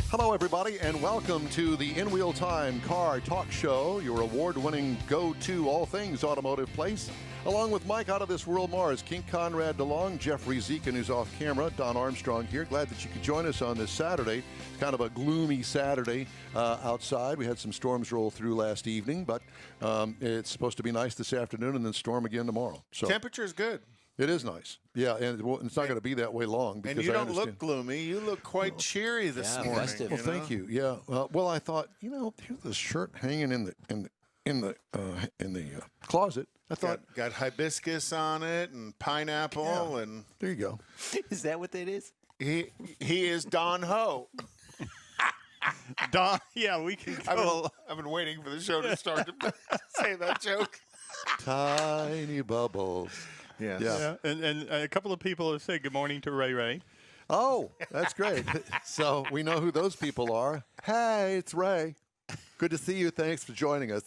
Hello, everybody, and welcome to the In Wheel Time Car Talk Show, your award-winning go-to all things automotive place. Along with Mike out of this world Mars, King Conrad DeLong, Jeff Dziekan, who's off camera, Don Armstrong here. Glad that you could join us on this Saturday. It's kind of a gloomy Saturday outside. We had some storms roll through last evening, but it's supposed to be nice this afternoon and then storm again tomorrow. So temperature's good. It is nice. Yeah, and it's not going to be that way long. Because and you don't look gloomy. You look quite cheery this morning. Festive. Well, thank you. Yeah. Well, I thought, here's this shirt hanging in the closet. I thought got hibiscus on it and pineapple and there you go. Is that what that is? He is Don Ho. Don, yeah, we can go. I've been waiting for the show to start to say that joke. Tiny bubbles. Yes. Yeah. And a couple of people have said good morning to Ray Ray. Oh, that's great. So we know who those people are. Hey, it's Ray. Good to see you. Thanks for joining us.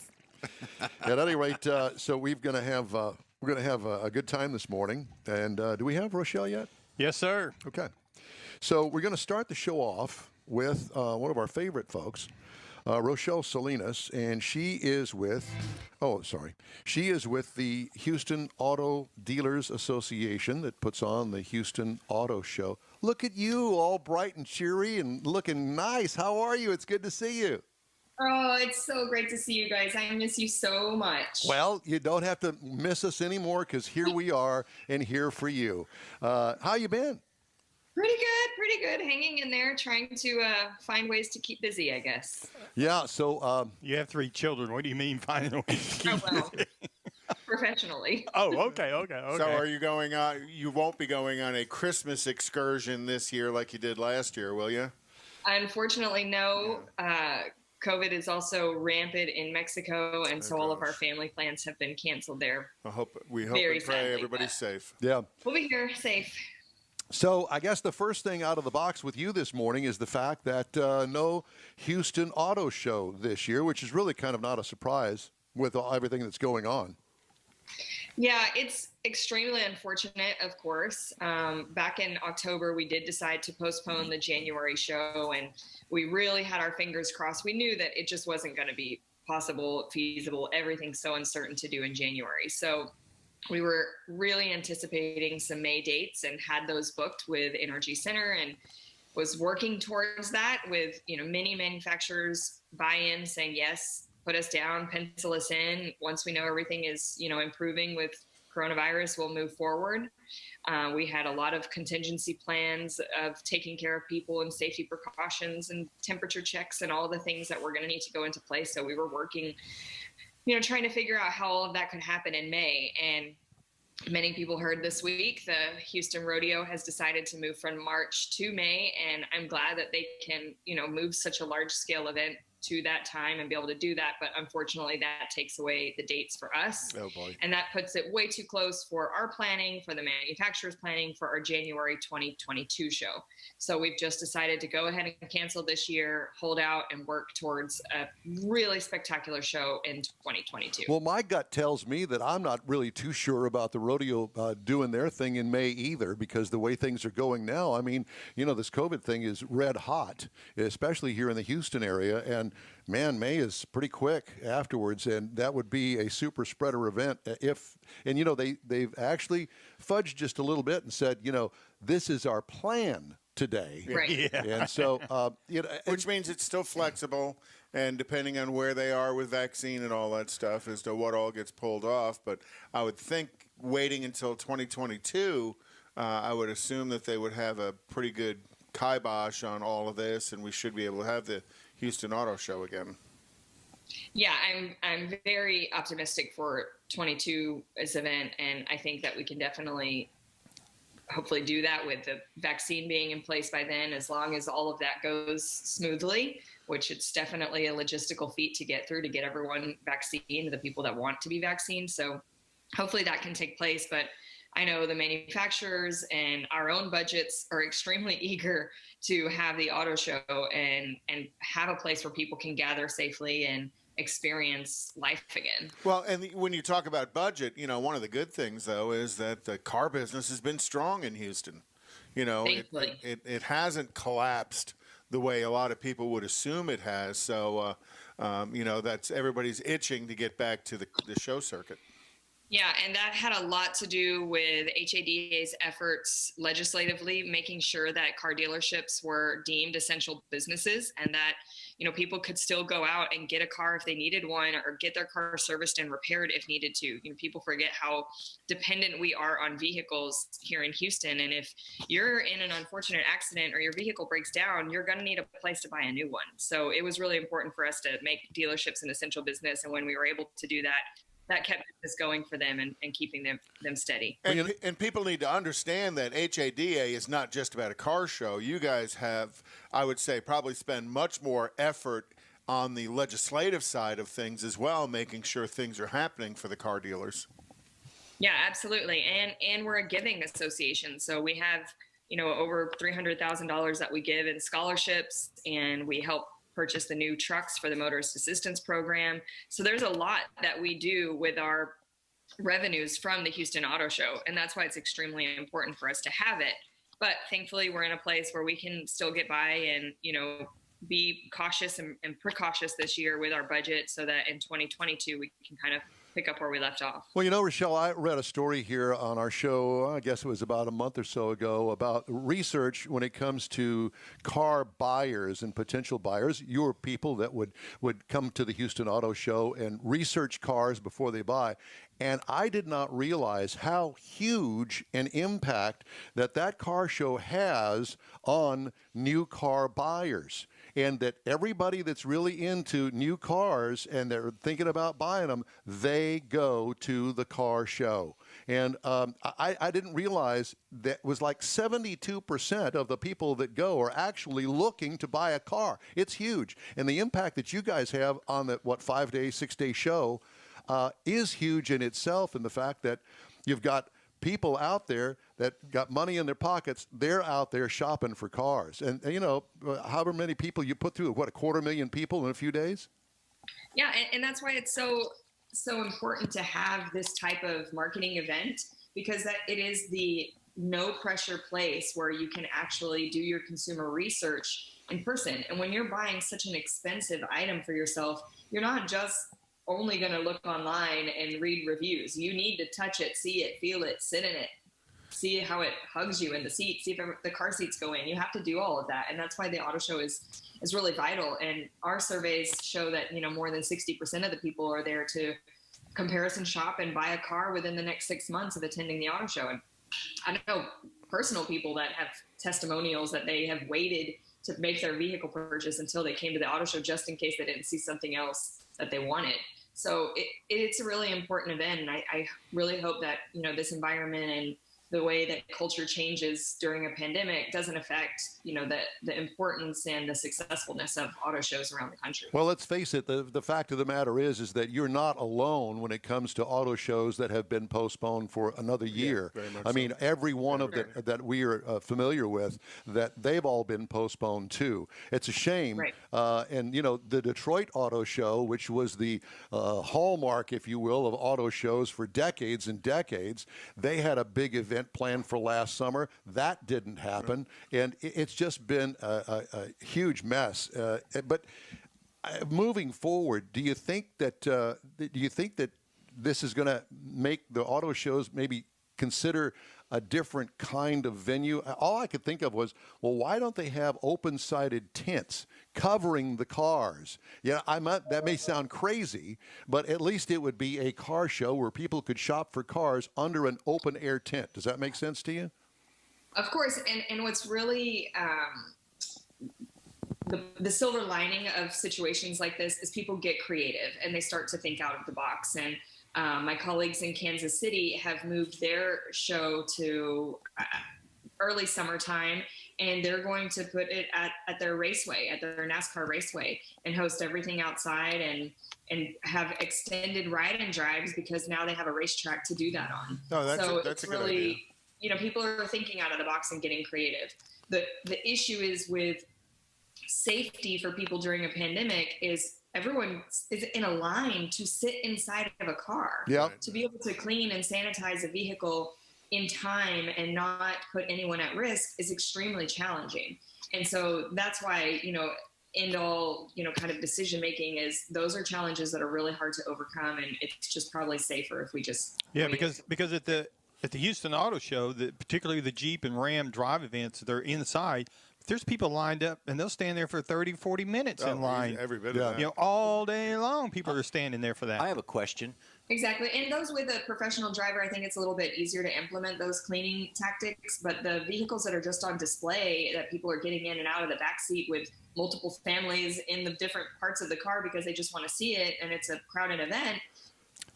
At any rate, so we're going to have a good time this morning. And do we have RoShelle yet? Yes, sir. Okay. So we're going to start the show off with one of our favorite folks, RoShelle Salinas, and she is with the Houston Auto Dealers Association that puts on the Houston Auto Show. Look at you, all bright and cheery and looking nice. How are you? It's good to see you. Oh, it's so great to see you guys. I miss you so much. Well, you don't have to miss us anymore because here we are and here for you. How you been? Pretty good. Hanging in there, trying to find ways to keep busy, I guess. Yeah, so... you have 3 children. What do you mean finding ways to keep busy? Professionally. Oh, okay. So are you going on? You won't be going on a Christmas excursion this year like you did last year, will you? Unfortunately, no. COVID is also rampant in Mexico, and so all of our family plans have been canceled there. We hope and pray everybody's safe. Yeah. We'll be here safe. So I guess the first thing out of the box with you this morning is the fact that no Houston Auto Show this year, which is really kind of not a surprise with everything that's going on. Yeah, it's extremely unfortunate, of course. Back in October, we did decide to postpone the January show, and we really had our fingers crossed. We knew that it just wasn't going to be possible, feasible, everything's so uncertain to do in January. So we were really anticipating some May dates and had those booked with Energy Center and was working towards that with, many manufacturers buy-in saying, yes, put us down, pencil us in. Once we know everything is, improving with coronavirus, we'll move forward. We had a lot of contingency plans of taking care of people and safety precautions and temperature checks and all the things that were going to need to go into place. So we were working, trying to figure out how all of that could happen in May. And many people heard this week, the Houston Rodeo has decided to move from March to May. And I'm glad that they can, move such a large scale event to that time and be able to do that. But unfortunately, that takes away the dates for us. Oh boy. And that puts it way too close for our planning, for the manufacturer's planning, for our January 2022 show. So we've just decided to go ahead and cancel this year, hold out, and work towards a really spectacular show in 2022. Well, my gut tells me that I'm not really too sure about the rodeo doing their thing in May either, because the way things are going now, I mean, this COVID thing is red hot, especially here in the Houston area. And man, May is pretty quick afterwards, and that would be a super spreader event they've actually fudged just a little bit and said, this is our plan today. Right. Yeah. And so, which means it's still flexible, and depending on where they are with vaccine and all that stuff as to what all gets pulled off. But I would think waiting until 2022, I would assume that they would have a pretty good kibosh on all of this, and we should be able to have the Houston Auto Show again. Yeah, I'm very optimistic for 22's event, and I think that we can definitely hopefully do that with the vaccine being in place by then, as long as all of that goes smoothly, which it's definitely a logistical feat to get through, to get everyone vaccinated, the people that want to be vaccinated. So hopefully that can take place. But I know the manufacturers and our own budgets are extremely eager to have the auto show and have a place where people can gather safely and experience life again. Well, and when you talk about budget, one of the good things, though, is that the car business has been strong in Houston. It hasn't collapsed the way a lot of people would assume it has. So, you know, that's everybody's itching to get back to the show circuit. Yeah, and that had a lot to do with HADA's efforts legislatively, making sure that car dealerships were deemed essential businesses and that, you know, people could still go out and get a car if they needed one or get their car serviced and repaired if needed to. You know, people forget how dependent we are on vehicles here in Houston. And if you're in an unfortunate accident or your vehicle breaks down, you're going to need a place to buy a new one. So it was really important for us to make dealerships an essential business. And when we were able to do that, that kept this going for them and keeping them steady. And people need to understand that HADA is not just about a car show. You guys have, I would say, probably spend much more effort on the legislative side of things as well, making sure things are happening for the car dealers. Yeah, absolutely. And we're a giving association. So we have, you know, over $300,000 that we give in scholarships, and we help purchase the new trucks for the motorist assistance program. So there's a lot that we do with our revenues from the Houston Auto Show, and that's why it's extremely important for us to have it. But thankfully, we're in a place where we can still get by and, you know, be cautious and precautious this year with our budget so that in 2022 we can kind of pick up where we left off. Well, you know, RoShelle, I read a story here on our show, I guess it was about a month or so ago, about research when it comes to car buyers and potential buyers. You were people that would come to the Houston Auto Show and research cars before they buy. And I did not realize how huge an impact that car show has on new car buyers. And that everybody that's really into new cars and they're thinking about buying them, they go to the car show. And I didn't realize that was like 72% of the people that go are actually looking to buy a car. It's huge. And the impact that you guys have on the, 5-day, 6-day show is huge in itself, and the fact that you've got people out there that got money in their pockets, they're out there shopping for cars. And you know, however many people you put through, 250,000 people in a few days? Yeah, and that's why it's so important to have this type of marketing event, because that it is the no pressure place where you can actually do your consumer research in person. And when you're buying such an expensive item for yourself, you're not just only going to look online and read reviews. You need to touch it, see it, feel it, sit in it, see how it hugs you in the seat, see if the car seats go in. You have to do all of that. And that's why the auto show is really vital. And our surveys show that, you know, more than 60% of the people are there to comparison shop and buy a car within the next 6 months of attending the auto show. And I know personal people that have testimonials that they have waited to make their vehicle purchase until they came to the auto show just in case they didn't see something else that they wanted. So it's a really important event, and I really hope that, you know, this environment and the way that culture changes during a pandemic doesn't affect, you know, the importance and the successfulness of auto shows around the country. Well, let's face it, the fact of the matter is that you're not alone when it comes to auto shows that have been postponed for another year. Yeah, very much I mean, every one of Sure. that we are familiar with, that they've all been postponed too. It's a shame. Right. And, you know, the Detroit Auto Show, which was the hallmark, if you will, of auto shows for decades and decades, they had a big event planned for last summer. That didn't happen. And it's just been a huge mess. But moving forward, do you think that this is going to make the auto shows maybe consider a different kind of venue? All I could think of was, well, why don't they have open-sided tents covering the cars? Yeah, that may sound crazy, but at least it would be a car show where people could shop for cars under an open-air tent. Does that make sense to you? Of course, and what's really the silver lining of situations like this is people get creative and they start to think out of the box. And my colleagues in Kansas City have moved their show to early summertime, and they're going to put it at their raceway, at their NASCAR raceway, and host everything outside and have extended ride and drives because now they have a racetrack to do that on. No, that's it's a good really idea. You know, people are thinking out of the box and getting creative. The issue is with safety for people during a pandemic is everyone is in a line to sit inside of a car. Yeah. To be able to clean and sanitize a vehicle in time and not put anyone at risk is extremely challenging. And so that's why, end all, kind of decision making is those are challenges that are really hard to overcome. And it's just probably safer if we just. Yeah, because at the Houston Auto Show, particularly the Jeep and Ram drive events, they're inside. There's people lined up, and they'll stand there for 30, 40 minutes in line. Every bit of that. All day long, people are standing there for that. I have a question. Exactly. And those with a professional driver, I think it's a little bit easier to implement those cleaning tactics. But the vehicles that are just on display that people are getting in and out of the back seat with multiple families in the different parts of the car because they just want to see it and it's a crowded event.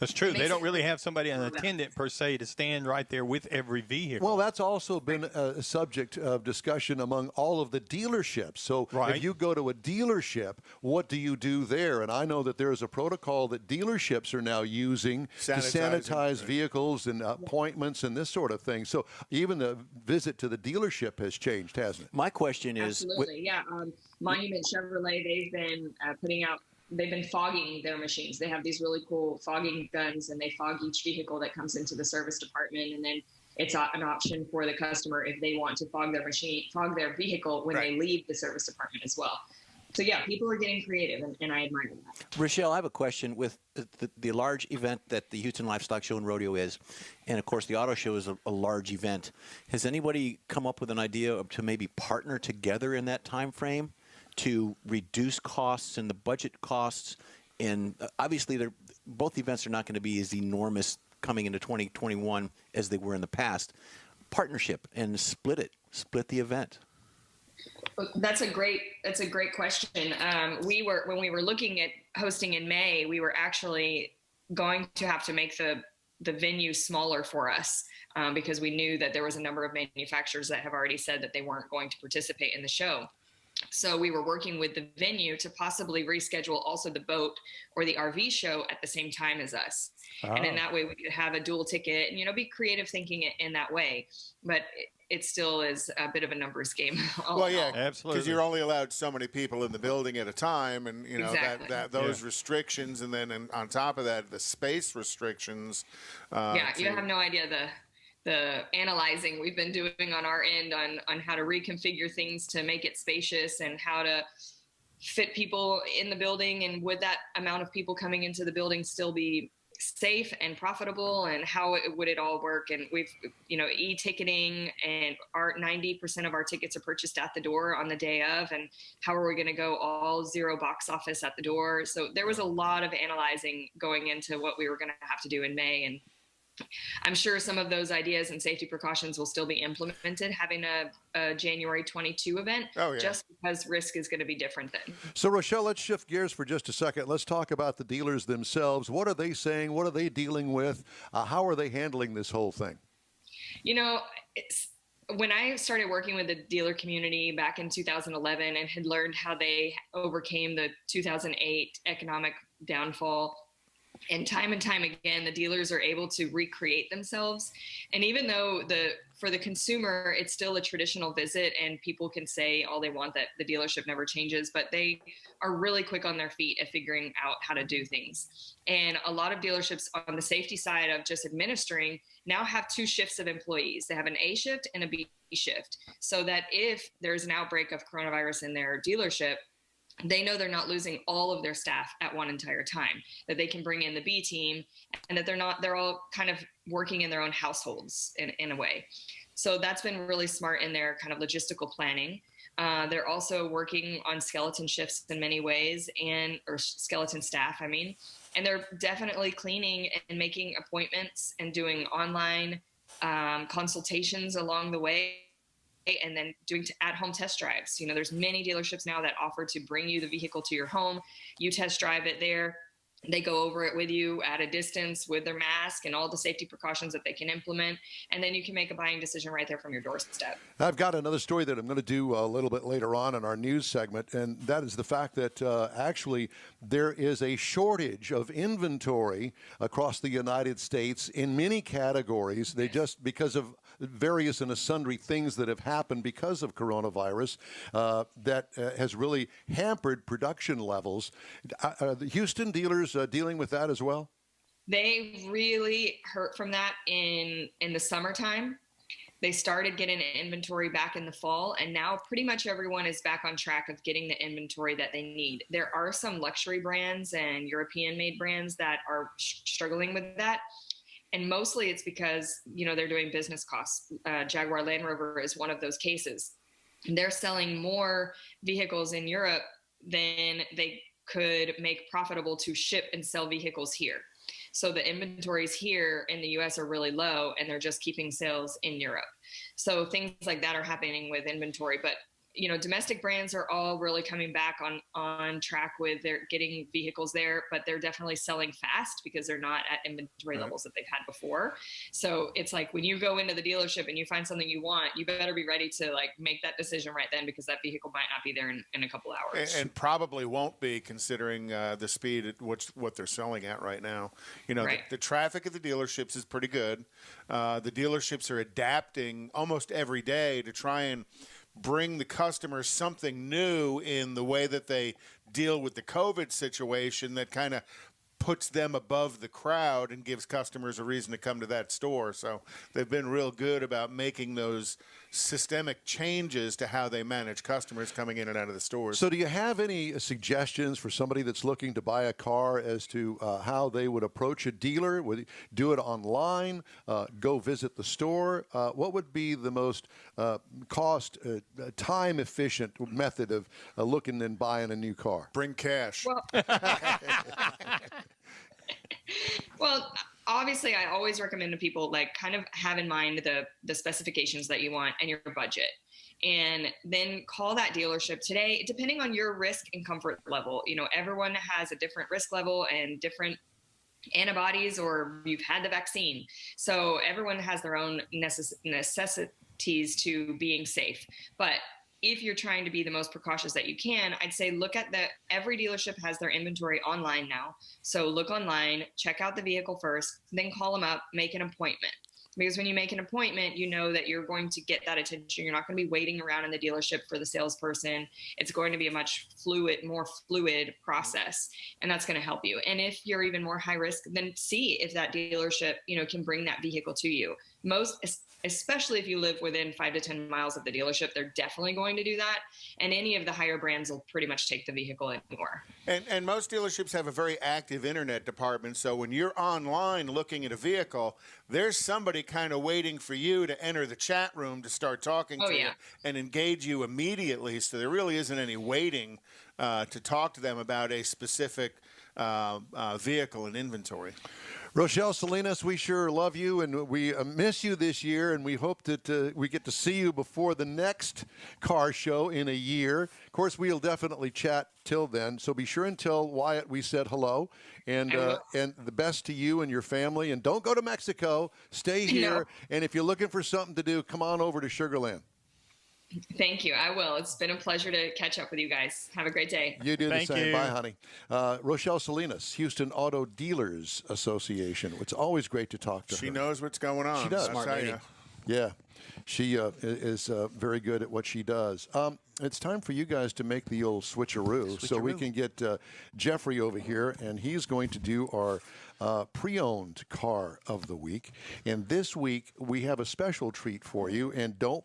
That's true. They don't really have somebody, an attendant per se, to stand right there with every vehicle. Well, that's also been a subject of discussion among all of the dealerships. So if you go to a dealership, what do you do there? And I know that there is a protocol that dealerships are now using to sanitize vehicles and appointments and this sort of thing. So even the visit to the dealership has changed, hasn't it? My question is... Absolutely, yeah. Monument Chevrolet, they've been fogging their machines. They have these really cool fogging guns, and they fog each vehicle that comes into the service department. And then it's an option for the customer if they want to fog their vehicle when they leave the service department as well. So yeah, people are getting creative, and I admire that. RoShelle, I have a question with the large event that the Houston Livestock Show and Rodeo is, and of course the auto show is a large event. Has anybody come up with an idea to maybe partner together in that time frame to reduce costs and the budget costs? And obviously, both events are not going to be as enormous coming into 2021 as they were in the past. Partnership and split the event. That's a great question. When we were looking at hosting in May, we were actually going to have to make the venue smaller for us because we knew that there was a number of manufacturers that have already said that they weren't going to participate in the show. So we were working with the venue to possibly reschedule also the boat or the RV show at the same time as us. And in that way we could have a dual ticket and, be creative thinking it in that way. But it still is a bit of a numbers game. Well, yeah, absolutely. Because you're only allowed so many people in the building at a time, and those restrictions, and then on top of that, the space restrictions. You have no idea the analyzing we've been doing on our end on how to reconfigure things to make it spacious and how to fit people in the building, and would that amount of people coming into the building still be safe and profitable, and how would it all work? And we've, e-ticketing, and 90% of our tickets are purchased at the door on the day of, and how are we going to go all zero box office at the door? So there was a lot of analyzing going into what we were going to have to do in May, and I'm sure some of those ideas and safety precautions will still be implemented, having a January 22 event, just because risk is going to be different then. So, RoShelle, let's shift gears for just a second. Let's talk about the dealers themselves. What are they saying? What are they dealing with? How are they handling this whole thing? When I started working with the dealer community back in 2011 and had learned how they overcame the 2008 economic downfall, and time again, the dealers are able to recreate themselves. And even though for the consumer, it's still a traditional visit and people can say all they want that the dealership never changes, but they are really quick on their feet at figuring out how to do things. And a lot of dealerships on the safety side of just administering now have two shifts of employees. They have an A shift and a B shift, so that if there's an outbreak of coronavirus in their dealership, they know they're not losing all of their staff at one entire time, that they can bring in the B team, and that they're all kind of working in their own households in a way. So that's been really smart in their kind of logistical planning. They're also working on skeleton shifts in many ways, or skeleton staff, and they're definitely cleaning and making appointments and doing online consultations along the way, and then doing at-home test drives. There's many dealerships now that offer to bring you the vehicle to your home. You test drive it there. They go over it with you at a distance with their mask and all the safety precautions that they can implement. And then you can make a buying decision right there from your doorstep. I've got another story that I'm going to do a little bit later on in our news segment, and that is the fact that actually there is a shortage of inventory across the United States in many categories. They just, because of various and sundry things that have happened because of coronavirus, that has really hampered production levels. The Houston dealers dealing with that as well? They really hurt from that in the summertime. They started getting inventory back in the fall, and now pretty much everyone is back on track of getting the inventory that they need. There are some luxury brands and European-made brands that are struggling with that, and mostly it's because, you know, they're doing business costs. Jaguar Land Rover is one of those cases. They're selling more vehicles in Europe than they could make profitable to ship and sell vehicles here. So the inventories here in the US are really low, and they're just keeping sales in Europe. So things like that are happening with inventory. But, you know, domestic brands are all really coming back on track with their getting vehicles there, but they're definitely selling fast because they're not at inventory levels that they've had before. So it's like when you go into the dealership and you find something you want, you better be ready to like make that decision right then, because that vehicle might not be there in a couple hours. And probably won't be, considering the speed at what they're selling at right now. You know, the traffic at the dealerships is pretty good. The dealerships are adapting almost every day to try and bring the customers something new in the way that they deal with the COVID situation that kind of puts them above the crowd and gives customers a reason to come to that store. So they've been real good about making those systemic changes to how they manage customers coming in and out of the stores. So do you have any suggestions for somebody that's looking to buy a car as to how they would approach a dealer? Would they do it online, go visit the store? What would be the most cost, time-efficient method of looking and buying a new car? Bring cash. Well, obviously, I always recommend to people, like, kind of have in mind the specifications that you want and your budget. And then call that dealership today, depending on your risk and comfort level. You know, everyone has a different risk level and different antibodies, or you've had the vaccine. So everyone has their own necessities to being safe. But if you're trying to be the most precautious that you can, I'd say look at every dealership has their inventory online now. So look online, check out the vehicle first, then call them up, make an appointment. Because when you make an appointment, you know that you're going to get that attention. You're not going to be waiting around in the dealership for the salesperson. It's going to be a much more fluid process, and that's going to help you. And if you're even more high risk, then see if that dealership, you know, can bring that vehicle to you. Especially if you live within 5 to 10 miles of the dealership, they're definitely going to do that. And any of the higher brands will pretty much take the vehicle anymore. And most dealerships have a very active internet department. So when you're online looking at a vehicle, there's somebody kind of waiting for you to enter the chat room to start talking to you and engage you immediately. So there really isn't any waiting to talk to them about a specific vehicle and inventory. RoShelle Salinas, we sure love you, and we miss you this year, and we hope that we get to see you before the next car show in a year. Of course, we'll definitely chat till then, so be sure and tell Wyatt we said hello, and the best to you and your family. And don't go to Mexico. Stay here, and if you're looking for something to do, come on over to Sugar Land. Thank you. I will. It's been a pleasure to catch up with you guys. Have a great day. You do the same. Bye, honey. RoShelle Salinas, Houston Auto Dealers Association. It's always great to talk to her. She knows what's going on. She does. Smart lady. Yeah. She is very good at what she does. It's time for you guys to make the old switcheroo. So we can get Jeffrey over here, and he's going to do our pre-owned car of the week. And this week we have a special treat for you. And don't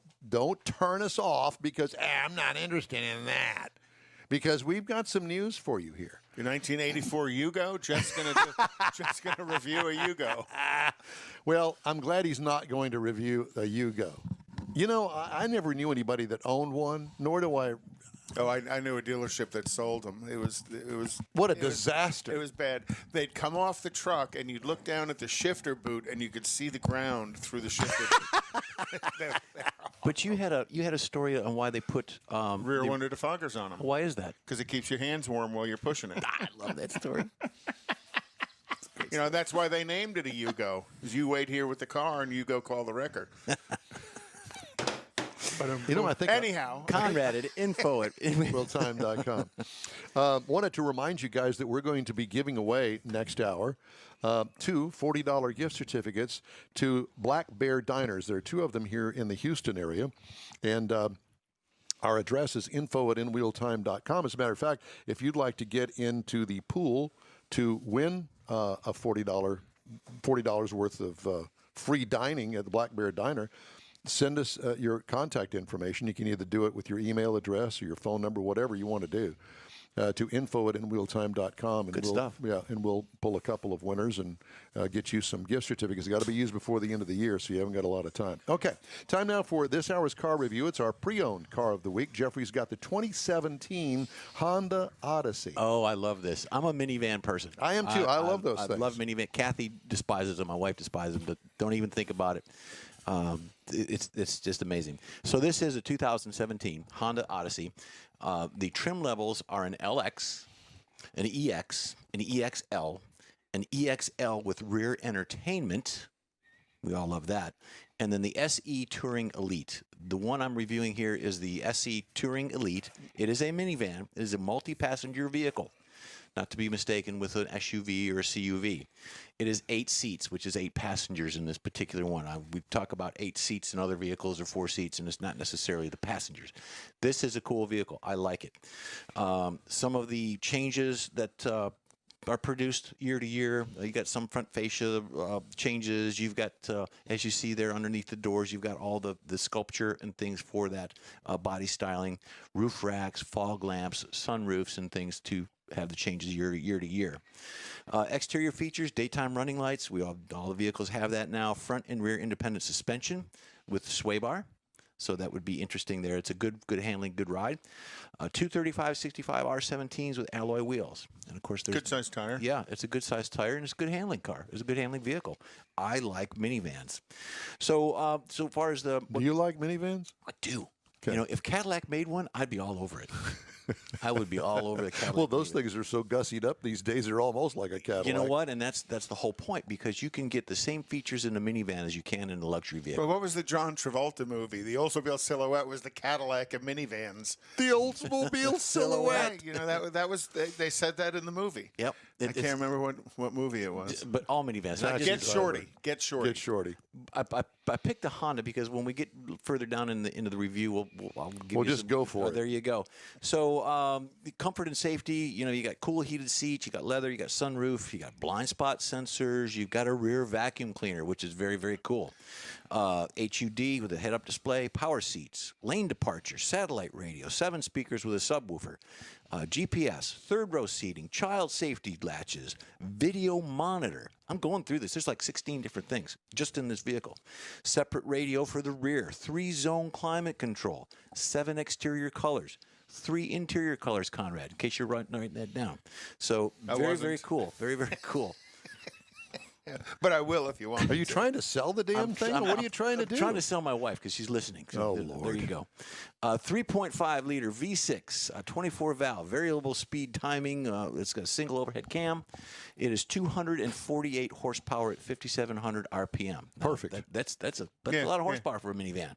turn us off because I'm not interested in that. Because we've got some news for you here. Your 1984 Yugo? Jeff's gonna review a Yugo. Well, I'm glad he's not going to review a Yugo. You know, I never knew anybody that owned one, nor do I. Oh, I knew a dealership that sold them. It was What a disaster. It was bad. They'd come off the truck, and you'd look down at the shifter boot, and you could see the ground through the shifter boot. But you had a story on why they put rear window defoggers on them. Why is that? Because it keeps your hands warm while you're pushing it. I love that story. You know, that's why they named it a Yugo. Because you wait here with the car, and you go call the wrecker. You know, I think anyhow, Conrad at info@realtime.com. Wanted to remind you guys that we're going to be giving away next hour 2 $40 gift certificates to Black Bear Diners. There are 2 of them here in the Houston area, and our address is info@inwheeltime.com. As a matter of fact, if you'd like to get into the pool to win a $40 $40 worth of free dining at the Black Bear Diner. Send us your contact information. You can either do it with your email address or your phone number, whatever you want to do, to info@inwheeltime.com. And Good we'll, stuff. Yeah, and we'll pull a couple of winners and get you some gift certificates. Got to be used before the end of the year, so you haven't got a lot of time. Okay, time now for this hour's car review. It's our pre-owned car of the week. Jeffrey's got the 2017 Honda Odyssey. Oh, I love this. I'm a minivan person. I am too. I love those things. I love minivan. Kathy despises them. My wife despises them, but don't even think about it. It's just amazing. So this is a 2017 Honda Odyssey. The trim levels are an LX, an EX, an EXL, an EXL with rear entertainment. We all love that. And then the SE Touring Elite. The one I'm reviewing here is the SE Touring Elite. It is a minivan. It is a multi-passenger vehicle, not to be mistaken with an SUV or a CUV. It is 8 seats, which is 8 passengers in this particular one. We talk about 8 seats in other vehicles or 4 seats, and it's not necessarily the passengers. This is a cool vehicle. I like it. Some of the changes that are produced year to year. You got some front fascia changes. You've got, as you see there underneath the doors, you've got all the sculpture and things for that body styling, roof racks, fog lamps, sunroofs, and things to have the changes year to year. Exterior features, daytime running lights. All the vehicles have that now. Front and rear independent suspension with sway bar. So that would be interesting there. It's a good handling, good ride. 235/65 R17s with alloy wheels. And, of course, there's... Good size tire. Yeah, it's a good size tire, and it's a good handling car. It's a good handling vehicle. I like minivans. So so far as the... Do you like minivans? I do. Okay. You know, if Cadillac made one, I'd be all over it. I would be all over the Cadillac. Well, those things are so gussied up these days, they're almost like a Cadillac. You know what? And that's the whole point, because you can get the same features in a minivan as you can in a luxury vehicle. But what was the John Travolta movie? The Oldsmobile Silhouette was the Cadillac of minivans. The Oldsmobile Silhouette. You know, that was they said that in the movie. Yep. I can't remember what movie it was. But all minivans. Not Get just, Shorty. Get Shorty. Get Shorty. I picked the Honda because when we get further down into the review, I'll give you just go for it. There you go. So the comfort and safety, you know, you got cool heated seats, you got leather, you got sunroof, you got blind spot sensors, you've got a rear vacuum cleaner, which is very, very cool. HUD with a head-up display, power seats, lane departure, satellite radio, 7 speakers with a subwoofer, GPS, third row seating, child safety latches, video monitor. I'm going through this. There's like 16 different things just in this vehicle. Separate radio for the rear, 3-zone climate control, 7 exterior colors, 3 interior colors, Conrad, in case you're writing that down. So very, very cool. Very, very cool. But I will if you want. Are you trying to sell the damn thing, or what are you trying to do? I'm trying to sell my wife because she's listening. So there you go. 3.5-liter V6, 24-valve, variable speed timing. It's got a single overhead cam. It is 248 horsepower at 5,700 RPM. Perfect. That's a lot of horsepower for a minivan.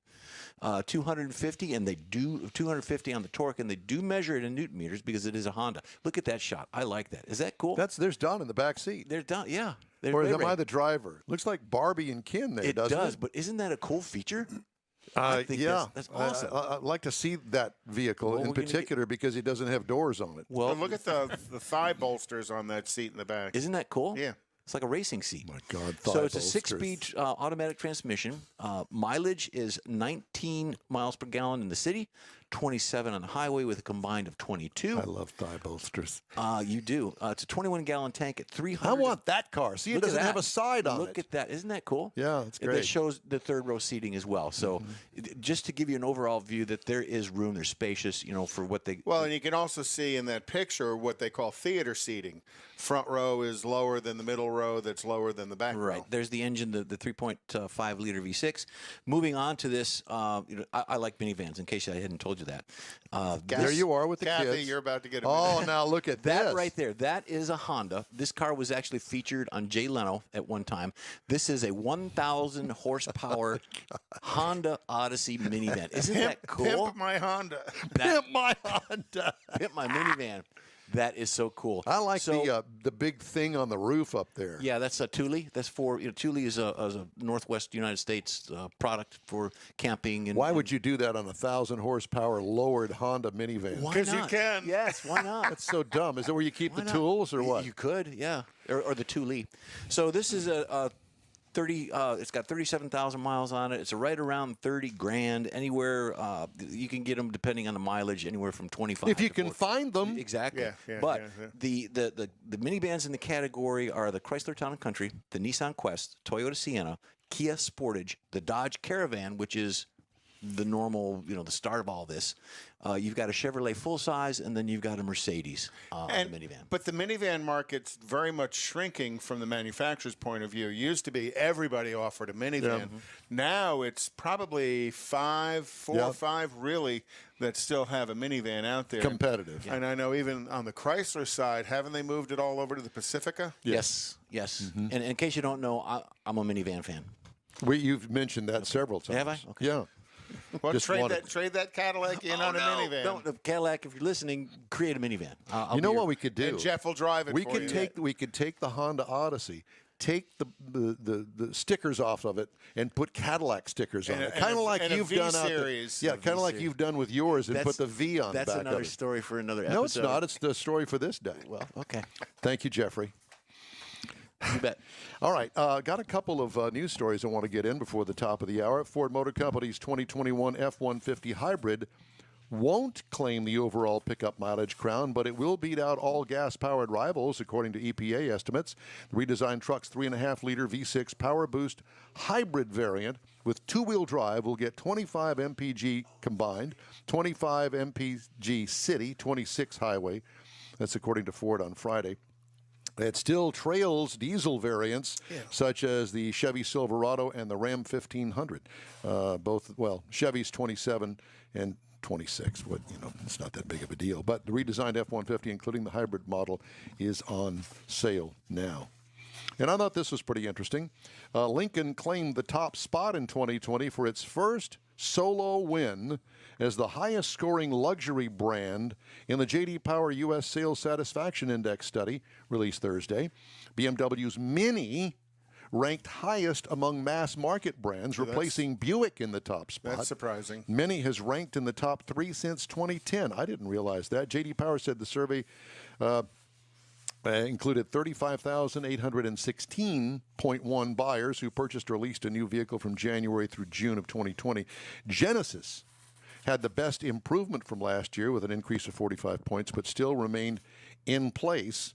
250, and they do 250 on the torque, and they do measure it in Newton meters because it is a Honda. Look at that shot. I like that. Is that cool? There's Don in the back seat. They're done. Yeah. Or am I the driver? Looks like Barbie and Ken there, doesn't it? It does, but isn't that a cool feature? I think that's awesome. I'd like to see that vehicle in particular because it doesn't have doors on it. Well, look at the thigh bolsters on that seat in the back. Isn't that cool? Yeah. It's like a racing seat. My God, so it's a 6-speed automatic transmission. Mileage is 19 miles per gallon in the city, 27 on the highway with a combined of 22. I love thigh bolsters. You do. It's a 21-gallon tank at 300. I want that car. See, it doesn't have a side on it. Look at that. Isn't that cool? Yeah, it's great. It shows the third row seating as well. So just to give you an overall view that there is room, they're spacious, you know, for what they... Well, and you can also see in that picture what they call theater seating. Front row is lower than the middle row, that's lower than the back row. Right. There's the engine, the 3.5-liter V6. Moving on to this, I like minivans, in case I hadn't told you that. There you are with the Kathy, kids. you're about to get a Oh, now look at that this. right there. That is a Honda. This car was actually featured on Jay Leno at one time. This is a 1,000 horsepower Honda Odyssey minivan. Isn't that cool? Pimp my Honda. Pimp my Honda. Pimp my minivan. That is so cool. I like the big thing on the roof up there. Yeah, that's a Thule. That's for Thule is a Northwest United States product for camping. And Why would you do that on a 1,000 horsepower lowered Honda minivan? Why Because you not? can. Yes, why not? That's so dumb. Is that where you keep Why the not? tools or what? You could, yeah, or the Thule. So this is a 30. It's got 37,000 miles on it. It's right around 30 grand. Anywhere you can get them, depending on the mileage, anywhere from 25. If you to can 40. find them. Exactly. Yeah, but yeah. the minivans in the category are the Chrysler Town and Country, the Nissan Quest, Toyota Sienna, Kia Sportage, the Dodge Caravan, which is the normal, the start of all this. You've got a Chevrolet full size, and then you've got a Mercedes the minivan. But the minivan market's very much shrinking from the manufacturer's point of view. It used to be everybody offered a minivan. Yeah. Now it's probably four or five really that still have a minivan out there. Competitive. And I know even on the Chrysler side, haven't they moved it all over to the Pacifica? Yes. Mm-hmm. And in case you don't know, I'm a minivan fan. You've mentioned that several times. Have I? Okay. Yeah. Well, Just trade wanted- that Cadillac in on a minivan. Don't, Cadillac, if you're listening, create a minivan. I'll You know be what your- we could do? And Jeff will drive it We for could you. take the Honda Odyssey, take the stickers off of it, and put Cadillac stickers on And it, a- kind and of a- like and a you've done out there. V-series. Yeah, A kind of like you've done with yours, and put the V on That's back another of it. story for another episode. No, it's not. It's the story for this day. Well, okay. Thank you, Jeffrey. You bet. All right, got a couple of news stories I want to get in before the top of the hour. Ford Motor Company's 2021 F-150 hybrid won't claim the overall pickup mileage crown, but it will beat out all gas-powered rivals, according to EPA estimates. The redesigned truck's 3.5-liter V6 Power Boost hybrid variant with two-wheel drive will get 25 mpg combined, 25 mpg city, 26 highway. That's according to Ford on Friday. It still trails diesel variants such as the Chevy Silverado and the Ram 1500. Chevy's 27 and 26. It's not that big of a deal. But the redesigned F-150, including the hybrid model, is on sale now. And I thought this was pretty interesting. Lincoln claimed the top spot in 2020 for its first solo win as the highest-scoring luxury brand in the J.D. Power U.S. Sales Satisfaction Index study released Thursday. BMW's Mini ranked highest among mass-market brands, replacing Buick in the top spot. That's surprising. Mini has ranked in the top 3 since 2010. I didn't realize that. J.D. Power said the survey included 35,816.1 buyers who purchased or leased a new vehicle from January through June of 2020. Genesis had the best improvement from last year with an increase of 45 points, but still remained in place,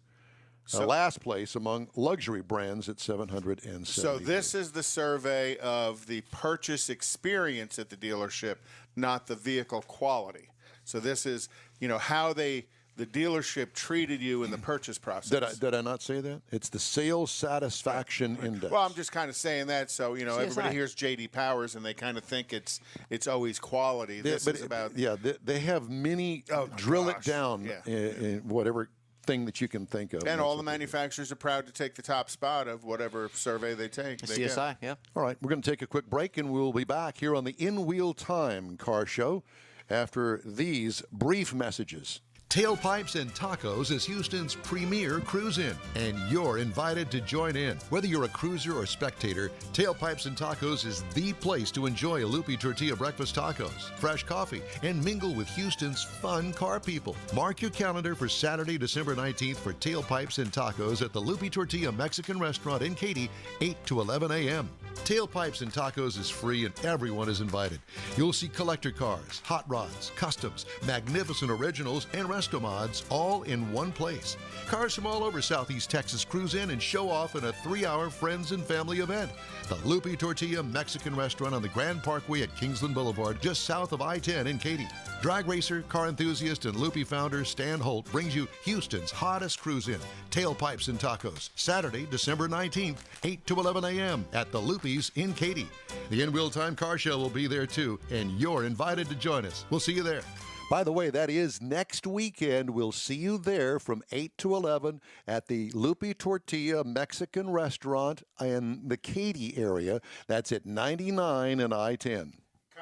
last place among luxury brands at 770. So this is the survey of the purchase experience at the dealership, not the vehicle quality. So this is, how the dealership treated you in the purchase process. Did I not say that? It's the sales satisfaction index. Well, I'm just kind of saying that so everybody hears J.D. Powers and they kind of think it's always quality. This is about they have Mini drill it down in whatever thing that you can think of. And all the manufacturers are proud to take the top spot of whatever survey they take. CSI, yeah. All right, we're going to take a quick break, and we'll be back here on the In Wheel Time Car Show after these brief messages. Tailpipes and Tacos is Houston's premier cruise-in, and you're invited to join in. Whether you're a cruiser or spectator, Tailpipes and Tacos is the place to enjoy a Lupi Tortilla breakfast tacos, fresh coffee, and mingle with Houston's fun car people. Mark your calendar for Saturday, December 19th for Tailpipes and Tacos at the Lupi Tortilla Mexican Restaurant in Katy, 8 to 11 a.m. Tailpipes and Tacos is free and everyone is invited. You'll see collector cars, hot rods, customs, magnificent originals, and resto mods all in one place. Cars from all over Southeast Texas cruise in and show off in a 3-hour friends and family event. The Lupi Tortilla Mexican Restaurant on the Grand Parkway at Kingsland Boulevard, just south of I-10 in Katy. Drag racer, car enthusiast, and Lupi founder Stan Holt brings you Houston's hottest cruise-in, Tailpipes and Tacos, Saturday, December 19th, 8 to 11 a.m. at the Lupi's in Katy. The In Wheel Time Car Show will be there too, and you're invited to join us. We'll see you there. By the way, that is next weekend. We'll see you there from 8 to 11 at the Lupi Tortilla Mexican Restaurant in the Katy area. That's at 99 and I-10.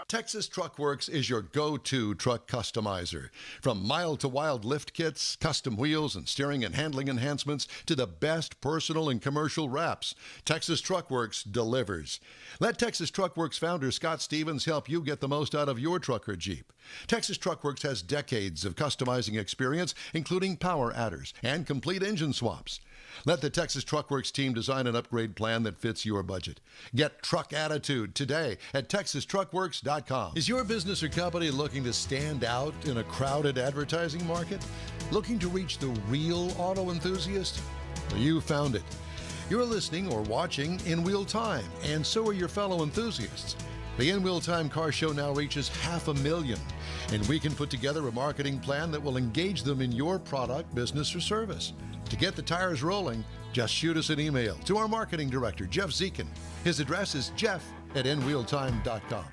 Texas Truck Works is your go-to truck customizer. From mild-to-wild lift kits, custom wheels, and steering and handling enhancements to the best personal and commercial wraps, Texas Truck Works delivers. Let Texas Truck Works founder Scott Stevens help you get the most out of your truck or Jeep. Texas Truck Works has decades of customizing experience, including power adders and complete engine swaps. Let the Texas Truck Works team design an upgrade plan that fits your budget. Get truck attitude today at TexasTruckWorks.com. Is your business or company looking to stand out in a crowded advertising market? Looking to reach the real auto enthusiast? Well, you found it. You're listening or watching in real time, and so are your fellow enthusiasts. The In Real Time Car Show now reaches 500,000, and we can put together a marketing plan that will engage them in your product, business, or service. To get the tires rolling, just shoot us an email to our marketing director, Jeff Dziekan. His address is jeff@nrealtime.com.